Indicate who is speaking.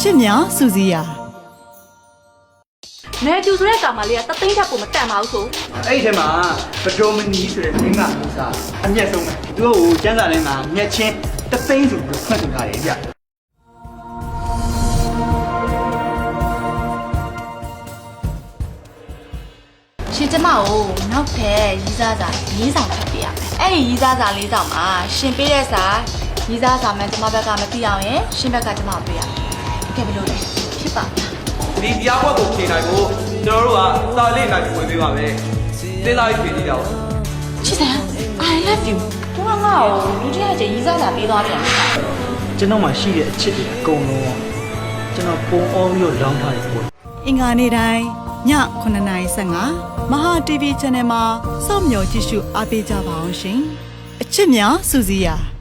Speaker 1: ချစ်များစူစီယာ
Speaker 2: နေကျူဆိုတဲ့ကောင်မလေးကတသိန်းထက်ကိုမတန်ပါဘူးဆို
Speaker 3: အဲ့ဒီထဲမှာဗဒိုမနီဆိုတဲ့မင်းကလူစားအမျက်ဆုံးပဲသူတို့ကိုကျန်းစာထဲမှာမျက်ချင်းတသိန်းဆိုပြီးဖွင့်ဆိုထားတယ်ဗျ
Speaker 4: ရှင်ကျမကိုနောက်ထပ်ရီးစားစာ၄ဆောင်ထပ်ပေးရမယ်အဲ့ဒီရီးစားစာ၄ဆောင်မှာရှင်ပေးတဲ့စာရီးစားစာမှန်ကျမဘက်ကမသိအောင်ရင်ရှင်ဘက်ကကျမပေးရမယ်ကဲဘယ်လိုလဲဖြစ်ပါ
Speaker 5: ဒီတရားပွဲကိုဖြေနိုင်ဖို့ကျွန်တော်တို့ကစာလေးနိုင်ဝင်ပေးပါမယ်သင်လာရေးဖြေကြည့်ကြအောင်
Speaker 4: ချစ်စံ I love you သူကငါ့ကိုလူတစ်ယောက်ချင်းရီးစားစာပေးသွားပြန်တယ်
Speaker 3: ကျွန်တော်မှရှိတဲ့အချစ်တွေအကုန်လုံးကျွန်တော်ပုံအောင်ပြီးတော့လောင်းထားတယ်ပေါ့
Speaker 1: အင်္ဂါနေ့တိုင်းည9:15မဟာ TV Channel မှာစောင့်မျှော်ကြည့်ရှုအားပေးကြပါအောင်ရှင်အချစ်များစူစီယာ